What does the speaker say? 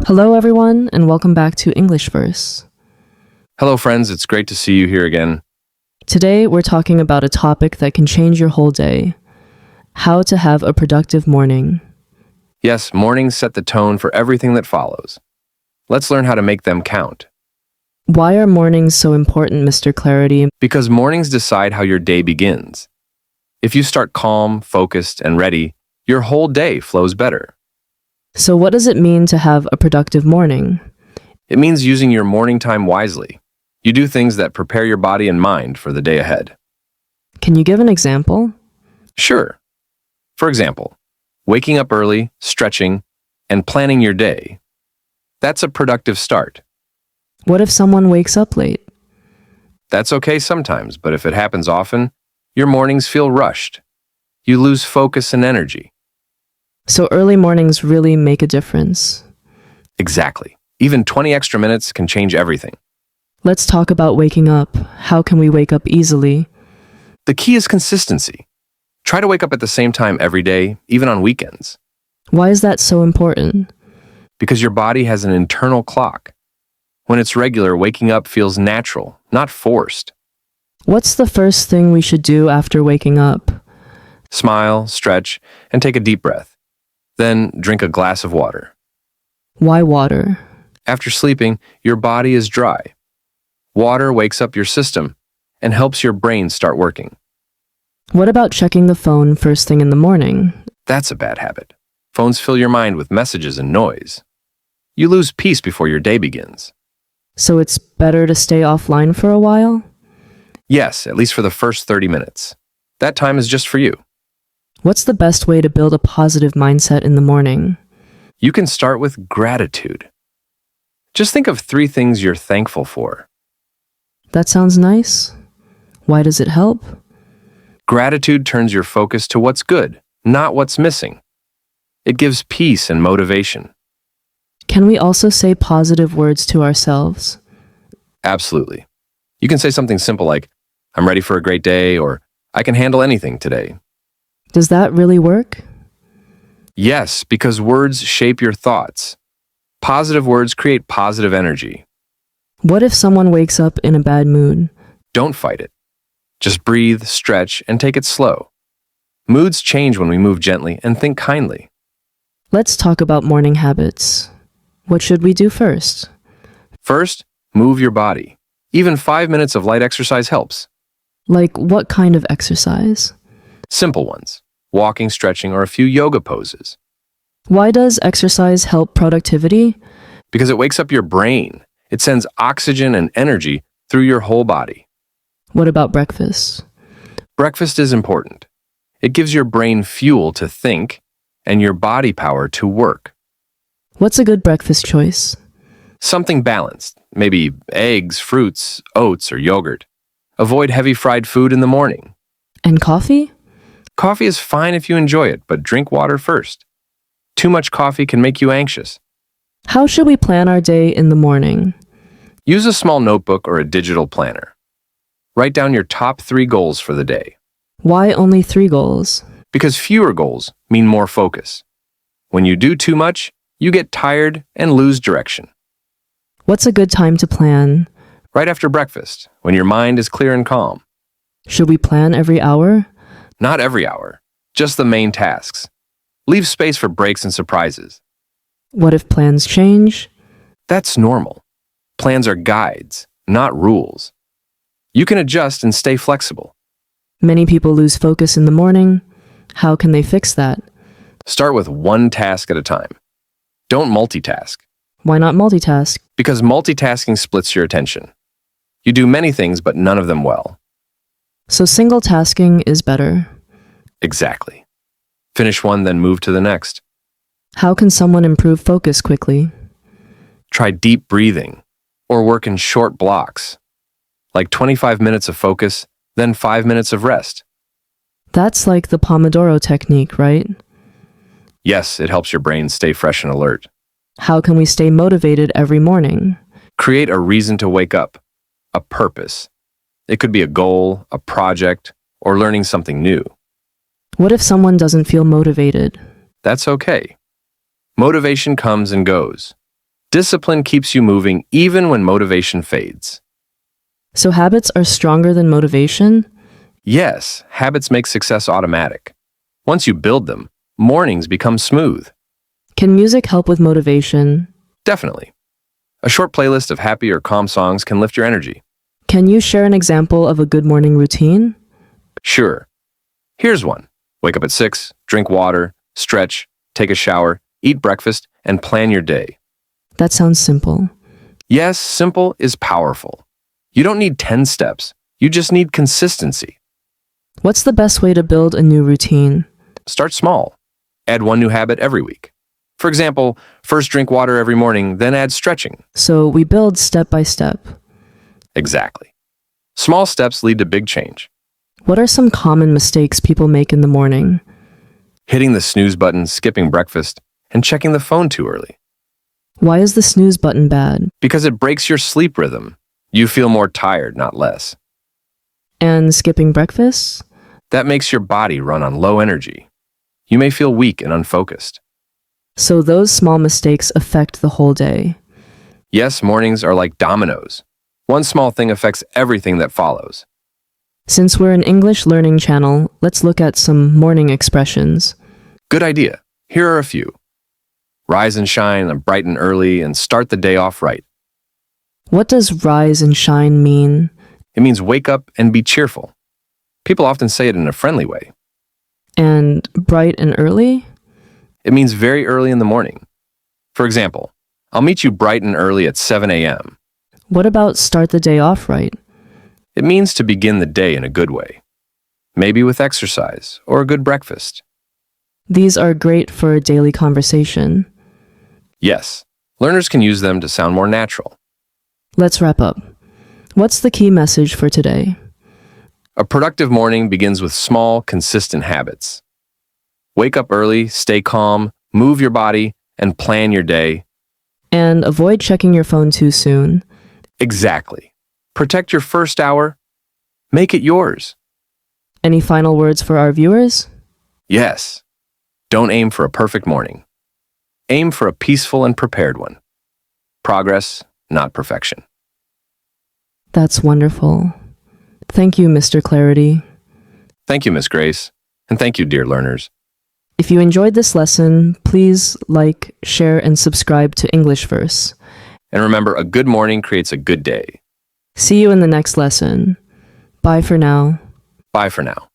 Hello, everyone, and welcome back to EnglishVerse. Hello, friends. It's great to see you here again. Today, we're talking about a topic that can change your whole day: how to have a productive morning. Yes, mornings set the tone for everything that follows. Let's learn how to make them count. Why are mornings so important, Mr. Clarity? Because mornings decide how your day begins. If you start calm, focused, and ready, your whole day flows better. So, what does it mean to have a productive morning? It means using your morning time wisely. You do things that prepare your body and mind for the day ahead. Can you give an example? Sure. For example, waking up early, stretching, and planning your day. That's a productive start. What if someone wakes up late? That's okay sometimes, but if it happens often, your mornings feel rushed. You lose focus and energy. So, early mornings really make a difference. Exactly. Even 20 extra minutes can change everything. Let's talk about waking up. How can we wake up easily? The key is consistency. Try to wake up at the same time every day, even on weekends, Why is that so important? because your body has an internal clock. When it's regular, waking up feels natural, not forced. What's the first thing we should do after waking up? Smile, stretch, and take a deep breath. Then drink a glass of water. Why water? After sleeping, your body is dry. Water wakes up your system and helps your brain start working. What about checking the phone first thing in the morning? That's a bad habit. Phones fill your mind with messages and noise. You lose peace before your day begins. So it's better to stay offline for a while? Yes, at least for the first 30 minutes. That time is just for you. What's the best way to build a positive mindset in the morning? You can start with gratitude. Just think of 3 things you're thankful for. That sounds nice. Why does it help? Gratitude turns your focus to what's good, not what's missing. It gives peace and motivation. Can we also say positive words to ourselves? Absolutely. You can say something simple like, "I'm ready for a great day," or "I can handle anything today." Does that really work? Yes, because words shape your thoughts. Positive words create positive energy. What if someone wakes up in a bad mood? Don't fight it. Just breathe, stretch, and take it slow. Moods change when we move gently and think kindly. Let's talk about morning habits. What should we do first? First, move your body. Even 5 minutes of light exercise helps. Like what kind of exercise? Simple ones, walking, stretching, or a few yoga poses. Why does exercise help productivity? Because it wakes up your brain. It sends oxygen and energy through your whole body. What about breakfast? Breakfast is important. It gives your brain fuel to think and your body power to work. What's a good breakfast choice? Something balanced, maybe eggs, fruits, oats, or yogurt. Avoid heavy fried food in the morning. And coffee? Coffee is fine if you enjoy it, but drink water first. Too much coffee can make you anxious. How should we plan our day in the morning? Use a small notebook or a digital planner. Write down your top 3 goals for the day, Why only 3 goals? because fewer goals mean more focus. When you do too much, you get tired and lose direction. What's a good time to plan? Right after breakfast, when your mind is clear and calm. Should we plan every hour? Not every hour, just the main tasks. Leave space for breaks and surprises. What if plans change? That's normal. Plans are guides, not rules. You can adjust and stay flexible. Many people lose focus in the morning. How can they fix that? Start with one task at a time. Don't multitask, Why not multitask? because multitasking splits your attention. You do many things, but none of them well. So single tasking is better. Exactly. Finish one, then move to the next. How can someone improve focus quickly? Try deep breathing or work in short blocks, like 25 minutes of focus, then 5 minutes of rest. That's like the Pomodoro technique, right? Yes, it helps your brain stay fresh and alert. How can we stay motivated every morning? Create a reason to wake up, a purpose. It could be a goal, a project, or learning something new. What if someone doesn't feel motivated? That's okay. Motivation comes and goes. Discipline keeps you moving even when motivation fades. So habits are stronger than motivation? Yes, habits make success automatic. Once you build them, mornings become smooth. Can music help with motivation? Definitely. A short playlist of happy or calm songs can lift your energy. Can you share an example of a good morning routine? Sure. Here's one. Wake up at 6, drink water, stretch, take a shower, eat breakfast, and plan your day. That sounds simple. Yes, simple is powerful. You don't need 10 steps. You just need consistency. What's the best way to build a new routine? Start small. Add one new habit every week. For example, first drink water every morning, then add stretching. So we build step by step. Exactly. Small steps lead to big change. What are some common mistakes people make in the morning? Hitting the snooze button, skipping breakfast, and checking the phone too early. Why is the snooze button bad? Because it breaks your sleep rhythm. You feel more tired, not less. And skipping breakfast? That makes your body run on low energy. You may feel weak and unfocused. So those small mistakes affect the whole day. Yes, mornings are like dominoes. One small thing affects everything that follows. Since we're an English learning channel, let's look at some morning expressions. Good idea. Here are a few. Rise and shine, bright and early, and start the day off right. What does rise and shine mean? It means wake up and be cheerful. People often say it in a friendly way. And bright and early? It means very early in the morning. For example, I'll meet you bright and early at 7 a.m. What about start the day off right? It means to begin the day in a good way. Maybe with exercise or a good breakfast. These are great for a daily conversation. Yes, learners can use them to sound more natural. Let's wrap up. What's the key message for today? A productive morning begins with small, consistent habits. Wake up early, stay calm, move your body, and plan your day. And avoid checking your phone too soon. Exactly. Protect your first hour. Make it yours. Any final words for our viewers? Yes. Don't aim for a perfect morning. Aim for a peaceful and prepared one. Progress, not perfection. That's wonderful. Thank you, Mr. Clarity. Thank you, Miss Grace. And thank you, dear learners. If you enjoyed this lesson, please like, share, and subscribe to EnglishVerse. And remember, a good morning creates a good day. See you in the next lesson. Bye for now. Bye for now.